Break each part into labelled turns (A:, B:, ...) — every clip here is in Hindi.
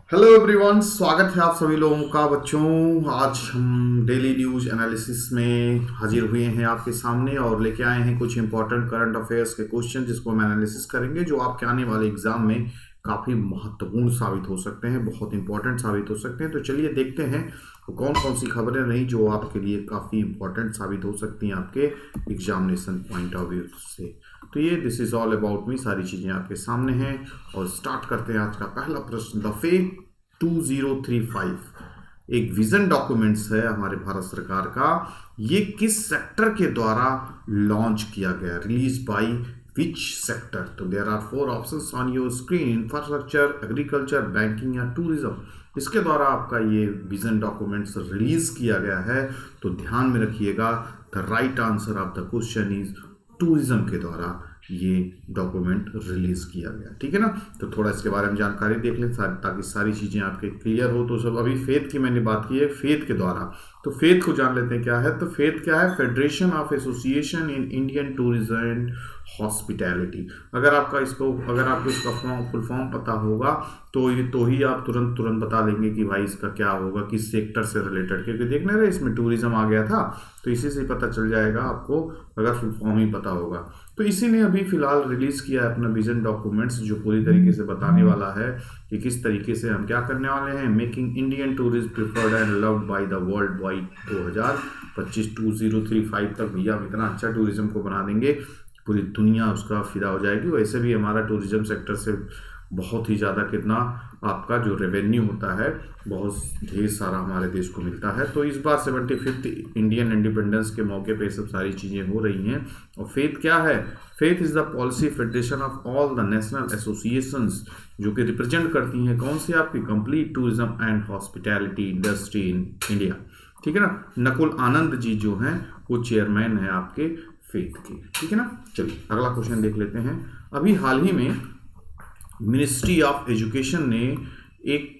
A: हेलो एवरीवन, स्वागत है आप सभी लोगों का बच्चों। आज हम डेली न्यूज एनालिसिस में हाजिर हुए हैं आपके सामने और लेके आए हैं कुछ इंपॉर्टेंट करंट अफेयर्स के क्वेश्चन जिसको हम एनालिसिस करेंगे, जो आपके आने वाले एग्जाम में काफ़ी महत्वपूर्ण साबित हो सकते हैं, बहुत इंपॉर्टेंट साबित हो सकते हैं। तो चलिए देखते हैं वो कौन कौन सी खबरें रही जो आपके लिए काफ़ी इंपॉर्टेंट साबित हो सकती हैं आपके एग्जामिनेशन पॉइंट ऑफ व्यू से। तो ये this is all about me, सारी चीज़ें आपके सामने हैं और स्टार्ट करते हैं आज का पहला प्रश्न। द फेक 2035 एक विजन डॉक्यूमेंट्स है हमारे भारत सरकार का। ये किस सेक्टर के द्वारा लॉन्च किया गया, रिलीज बाय विच सेक्टर? तो there are 4 options on your screen, infrastructure, agriculture, banking या टूरिज्म। इसके द्वारा आपका ये विजन डॉक्यूमेंट्स रिलीज किया गया है। तो ध्यान में रखिएगा, the right answer of the question is tourism के द्वारा ये डॉक्यूमेंट रिलीज किया गया। ठीक है ना। तो थोड़ा इसके बारे में जानकारी देख लें ताकि सारी चीज़ें आपके क्लियर हो। तो सब अभी फेथ की मैंने बात की है, फेथ के द्वारा। तो फेथ को जान लेते हैं क्या है। तो फेथ क्या है? Federation of association in Indian tourism and hospitality. अगर आपको इसका फुल फॉर्म पता होगा तो ही आप तुरंत बता देंगे कि भाई इसका क्या होगा, किस सेक्टर से रिलेटेड। क्योंकि देखने रहे इसमें टूरिज्म आ गया था, तो इसी से पता चल जाएगा आपको अगर फुल फॉर्म ही पता होगा। तो इसी ने अभी फिलहाल रिलीज किया है अपना विजन डॉक्यूमेंट्स, जो पूरी तरीके से बताने वाला है कि किस तरीके से हम क्या करने वाले हैं। Making Indian tourism preferred and loved by the world by 2035 तक भैया हम इतना अच्छा टूरिज्म को बना देंगे, पूरी दुनिया उसका फिदा हो जाएगी। वैसे भी हमारा टूरिज्म सेक्टर से बहुत ही ज़्यादा कितना आपका जो रेवेन्यू होता है बहुत ढेर सारा हमारे देश को मिलता है। तो इस बार 75th इंडियन इंडिपेंडेंस के मौके पे सब सारी चीज़ें हो रही हैं। और फेथ क्या है? Faith is the policy federation of all the national associations, जो कि रिप्रेजेंट करती हैं कौन सी आपकी complete tourism and hospitality industry in India. ठीक है ना। नकुल आनंद जी जो हैं वो चेयरमैन है आपके फेथ के। ठीक है ना। चलिए अगला क्वेश्चन देख लेते हैं। अभी हाल ही में मिनिस्ट्री ऑफ एजुकेशन ने एक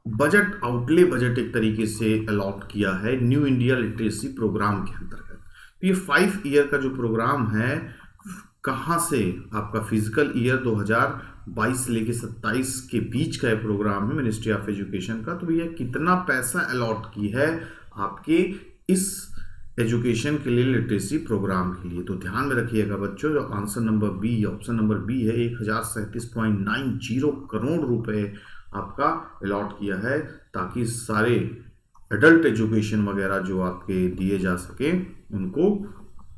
A: बजट एक तरीके से अलॉट किया है न्यू इंडिया लिटरेसी प्रोग्राम के अंतर्गत। तो ये 5 ईयर का जो प्रोग्राम है, कहाँ से आपका फिजिकल ईयर 2022 से लेके 27 के बीच का ये प्रोग्राम है मिनिस्ट्री ऑफ एजुकेशन का। तो भैया कितना पैसा अलॉट की है आपके इस एजुकेशन के लिए, लिटरेसी प्रोग्राम के लिए? तो ध्यान में रखिएगा बच्चों, जो answer number B, option number B है, 1037.90 करोड़ रुपए आपका अलॉट किया है, ताकि सारे एडल्ट एजुकेशन वगैरह जो आपके दिए जा सके उनको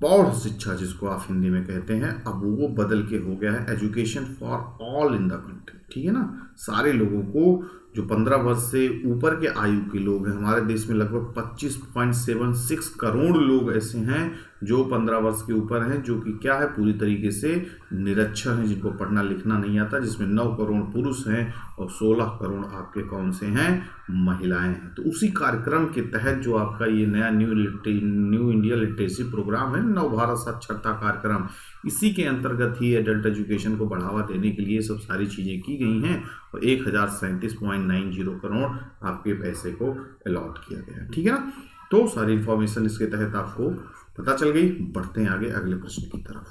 A: प्रौढ़ शिक्षा जिसको आप हिंदी में कहते हैं, अब वो बदल के हो गया है education for all in the country. ठीक है ना। सारे लोगों को, जो 15 वर्ष से ऊपर के आयु के लोग हैं हमारे देश में, लगभग 25.76 करोड़ लोग ऐसे हैं जो 15 वर्ष के ऊपर हैं, जो कि क्या है, पूरी तरीके से निरक्षर हैं, जिनको पढ़ना लिखना नहीं आता, जिसमें 9 करोड़ पुरुष हैं और 16 करोड़ आपके कौन से हैं, महिलाएं हैं। तो उसी कार्यक्रम के तहत जो आपका ये नया न्यू इंडिया लिटरेसी प्रोग्राम है, नव भारत साक्षरता कार्यक्रम, इसी के अंतर्गत ही एडल्ट एजुकेशन को बढ़ावा देने के लिए सब सारी चीज़ें की गई हैं और 1037.90 करोड़ आपके पैसे को अलॉट किया गया है। ठीक है ना। तो सारी इंफॉर्मेशन इसके तहत आपको पता चल गई। बढ़ते हैं आगे अगले प्रश्न की तरफ।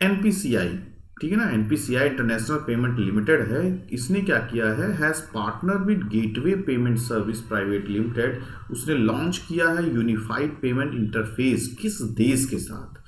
A: एनपीसीआई, ठीक है ना, एनपीसीआई इंटरनेशनल पेमेंट लिमिटेड है, इसने क्या किया है, has partner with gateway payment service private limited. उसने लॉन्च किया है यूनिफाइड पेमेंट इंटरफेस। किस देश के साथ?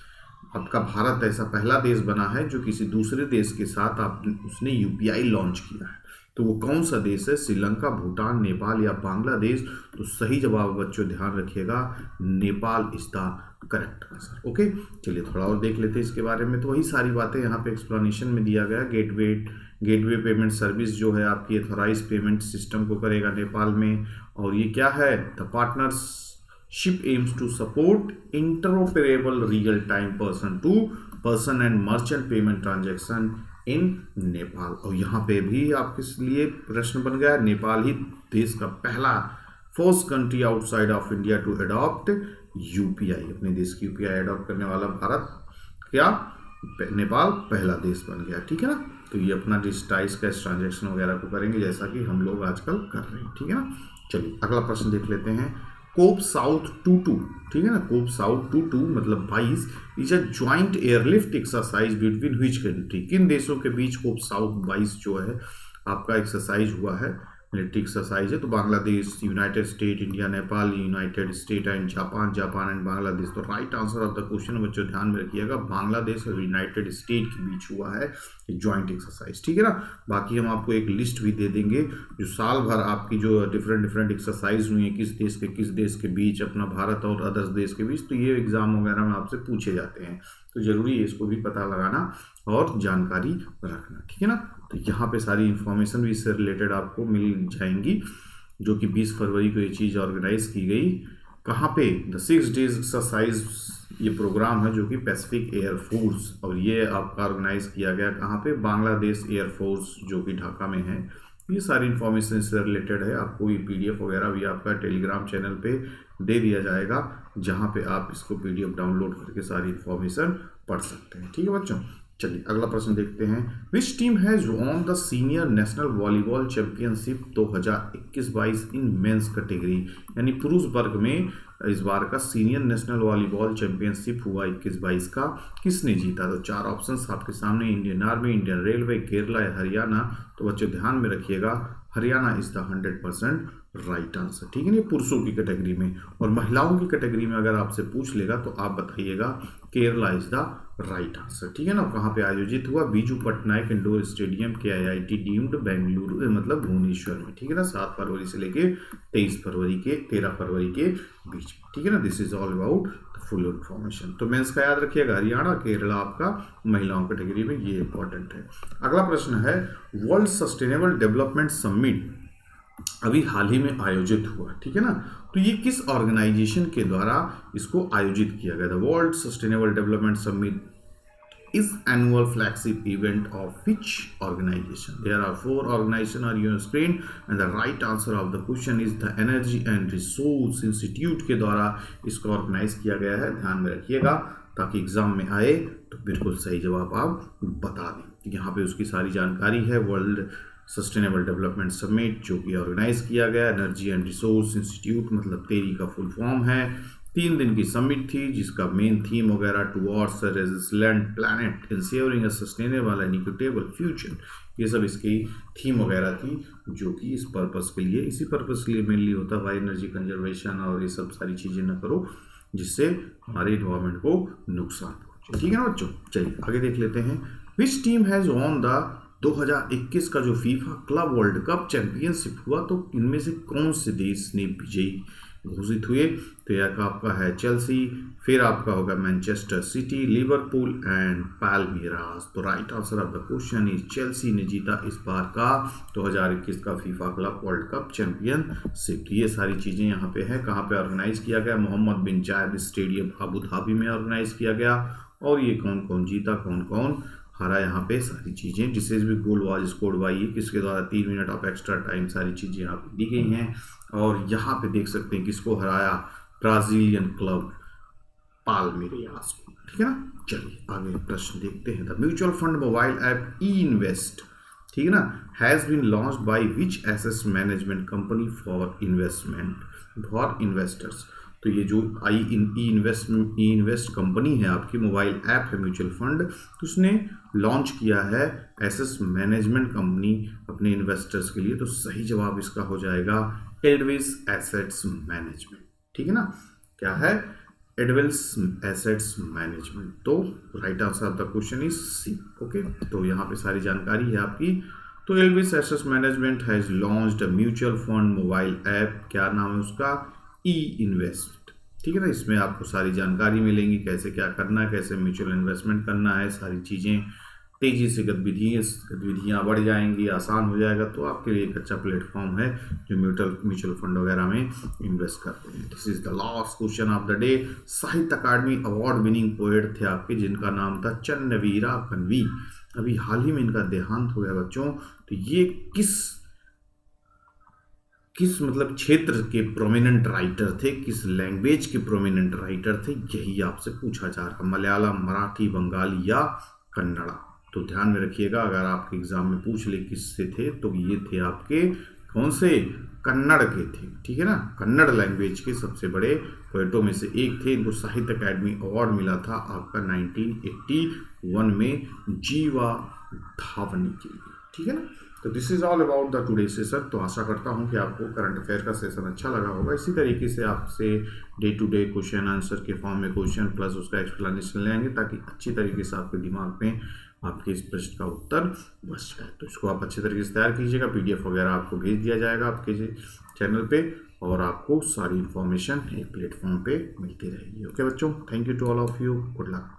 A: आपका भारत ऐसा पहला देश बना है जो किसी दूसरे देश के साथ उसने यूपीआई लॉन्च किया है। तो वो कौन सा देश है? श्रीलंका, भूटान, नेपाल या बांग्लादेश? तो सही जवाब बच्चों ध्यान रखिएगा, Nepal is the correct answer. Okay, चलिए थोड़ा और देख लेते हैं इसके बारे में। तो वही सारी बातें यहाँ पे एक्सप्लेनेशन में दिया गया। गेटवे पेमेंट सर्विस जो है आपकी एथोराइज पेमेंट सिस्टम को करेगा नेपाल में। और ये क्या है? The partnership aims to support interoperable real time person to person and merchant payment transaction in Nepal. और यहाँ पे भी आपके लिए प्रश्न बन गया, नेपाल ही देश का पहला first country outside of India to adopt UPI. अपने देश की यूपीआई अडॉप्ट करने वाला भारत क्या, नेपाल पहला देश बन गया। ठीक है ना। तो ये अपना डिजिटाइज कैश ट्रांजैक्शन वगैरह को करेंगे, जैसा कि हम लोग आजकल कर रहे हैं। ठीक है ना। चलिए अगला प्रश्न देख लेते हैं। कोप साउथ 22, ठीक है ना, कोप साउथ 22 मतलब 22 is a joint airlift exercise between which country? किन देशों के बीच कोप साउथ 22 जो है आपका एक्सरसाइज हुआ है? मिलिट्री एक्सरसाइज है। तो Bangladesh, united state, India, Nepal, united state and Japan, Japan and Bangladesh. तो right answer of the question बच्चों ध्यान में रखिएगा, बांग्लादेश और यूनाइटेड स्टेट के बीच हुआ है ज्वाइंट एक्सरसाइज, ठीक है ना। बाकी हम आपको एक लिस्ट भी दे देंगे जो साल भर आपकी जो डिफरेंट एक्सरसाइज हुई है किस देश के बीच, अपना भारत और अदर्स देश के बीच। तो ये एग्जाम वगैरह में आपसे पूछे जाते हैं, तो जरूरी है इसको भी पता लगाना और जानकारी रखना, ठीक है ना। तो यहाँ पे सारी इन्फॉर्मेशन भी इससे रिलेटेड आपको मिल जाएंगी, जो कि 20 फरवरी को ये चीज़ ऑर्गेनाइज की गई। कहाँ पे? द 6 डेज एक्सरसाइज ये प्रोग्राम है जो कि पैसिफिक एयरफोर्स, और ये आपका ऑर्गेनाइज किया गया कहाँ पे? बांग्लादेश एयरफोर्स जो कि ढाका में है। ये सारी इन्फॉर्मेशन इससे रिलेटेड है। आपको ये PDF वगैरह भी आपका टेलीग्राम चैनल पे दे दिया जाएगा, जहाँ पे आप इसको PDF डाउनलोड करके सारी इन्फॉर्मेशन पढ़ सकते हैं, ठीक है बच्चों। चलिए अगला प्रश्न देखते हैं। Which team has won the senior national volleyball championship 2021-22 in men's category, यानी पुरुष वर्ग में इस बार का सीनियर नेशनल वॉलीबॉल चैंपियनशिप हुआ 21-22 का, किसने जीता? तो 4 ऑप्शंस आपके सामने, Indian army, Indian railway, Kerala या हरियाणा। तो बच्चों ध्यान में रखिएगा, Haryana is the 100% right answer, ठीक है ना। पुरुषों की कैटेगरी में, और महिलाओं की कैटेगरी में अगर आपसे पूछ लेगा तो आप बताइएगा Kerala is the right answer, ठीक है ना। कहाँ पे आयोजित हुआ? Biju Patnaik indoor stadium, KIIT deemed Bengaluru, मतलब भुवनेश्वर में, ठीक है ना। 7 फरवरी से लेके 13 फरवरी के बीच में, ठीक है ना। This is all about the full information. तो मेंस का याद रखिएगा हरियाणा, केरला आपका महिलाओं कैटेगरी में, ये इंपॉर्टेंट है। अगला प्रश्न है, वर्ल्ड सस्टेनेबल डेवलपमेंट समिट अभी हाल ही में आयोजित हुआ, ठीक है ना। तो ये किस ऑर्गेनाइजेशन के द्वारा इसको आयोजित किया गया था? World sustainable development summit is annual flagship event of which organization? There are 4 organizations on your screen and the right answer of the question is the Energy and Resource Institute के द्वारा इसको ऑर्गेनाइज किया गया है। ध्यान में रखिएगा ताकि एग्जाम में आए तो बिल्कुल सही जवाब आप बता दें। यहाँ पे उसकी सारी जानकारी है। वर्ल्ड सस्टेनेबल डेवलपमेंट समिट जो कि ऑर्गेनाइज किया गया, एनर्जी एंड रिसोर्स इंस्टीट्यूट मतलब तेरी का फुल फॉर्म है। 3 दिन की समिट थी जिसका मेन थीम वगैरह towards a resilient planet ensuring a sustainable and equitable future, ये सब इसकी थीम वगैरह थी, जो कि इस पर्पस के लिए, इसी पर्पस के लिए मेनली होता है, एनर्जी कंजर्वेशन और ये सब सारी चीज़ें ना करो जिससे हमारे इन्वायरमेंट को नुकसान पहुंचे, ठीक है ना बच्चों। चलिए आगे देख लेते हैं। Which team has won the 2021 का जो FIFA club world cup championship हुआ, तो इनमें से कौन से देश ने विजयी घोषित हुए? तो यह आपका है चेल्सी, फिर आपका होगा मैनचेस्टर सिटी, लिवरपूल एंड पाल्मीरास। तो right answer of the question is Chelsea ने जीता इस बार का 2021 का FIFA club world cup championship. ये सारी चीज़ें यहाँ पे है। कहाँ पे ऑर्गेनाइज किया गया? मोहम्मद बिन जायद स्टेडियम अबू धाबी में ऑर्गेनाइज किया गया। और ये कौन कौन जीता, कौन कौन हारा, यहाँ पे सारी चीज़ें, जिससे भी गोल वाज स्कोर्ड बाय किसके द्वारा, 3 मिनट ऑफ एक्स्ट्रा टाइम, सारी चीज़ें यहाँ पे दी गई हैं। और यहाँ पे देख सकते हैं किसको हराया, ब्राजीलियन क्लब पाल्मीरास को, ठीक है ना। चलिए आगे प्रश्न देखते हैं। The mutual fund mobile app E invest, ठीक है ना, has been launched by which asset management company for investment for investors. तो ये जो ई इन्वेस्ट कंपनी है आपकी, मोबाइल ऐप है म्यूचुअल फंड, तो उसने लॉन्च किया है एसेट मैनेजमेंट कंपनी अपने इन्वेस्टर्स के लिए। तो सही जवाब इसका हो जाएगा एडविस एसेट्स मैनेजमेंट, ठीक है ना। क्या है? Edelweiss assets management. तो right answer of the question is C, okay. तो यहाँ पे सारी जानकारी है आपकी। तो Edelweiss assets management has launched a mutual fund mobile app, क्या नाम है उसका? ई इन्वेस्ट, ठीक है ना। इसमें आपको सारी जानकारी मिलेंगी, कैसे क्या करना है, कैसे म्यूचुअल इन्वेस्टमेंट करना है, सारी चीज़ें, तेज़ी से गतिविधियाँ बढ़ जाएंगी, आसान हो जाएगा। तो आपके लिए एक अच्छा प्लेटफॉर्म है जो म्यूचुअल फंड वगैरह में इन्वेस्ट करते हैं। This is the last question of the day. साहित्य अकादमी अवार्ड विनिंग पोएट थे आपके, जिनका नाम था चन्नवीरा कन्वी। अभी हाल ही में इनका देहांत हो गया बच्चों। तो ये किस मतलब क्षेत्र के प्रोमिनेंट राइटर थे, किस लैंग्वेज के प्रोमिनेंट राइटर थे, यही आपसे पूछा जा रहा है। मलयालम, मराठी, बंगाली या कन्नड़ा। तो ध्यान में रखिएगा, अगर आपके एग्जाम में पूछ ले किससे थे, तो ये थे आपके कौन से? कन्नड़ के थे, ठीक है ना। कन्नड़ लैंग्वेज के सबसे बड़े पोएटों में से एक थे। इनको साहित्य अकादमी अवार्ड मिला था आपका 1981 में जीवा धावनी के लिए, ठीक है ना। तो this is all about the today session. तो आशा करता हूँ कि आपको करंट अफेयर का सेशन अच्छा लगा होगा। इसी तरीके से आपसे day to day question answer के फॉर्म में क्वेश्चन प्लस उसका एक्सप्लेनेशन ले आएंगे, ताकि अच्छी तरीके से आपके दिमाग में आपके इस प्रश्न का उत्तर बच जाए। तो इसको आप अच्छे तरीके से तैयार कीजिएगा, PDF वगैरह आपको भेज दिया जाएगा आपके चैनल पे, और आपको सारी इन्फॉर्मेशन एक प्लेटफॉर्म पे मिलती रहेगी। ओके बच्चों, thank you to all of you, good luck.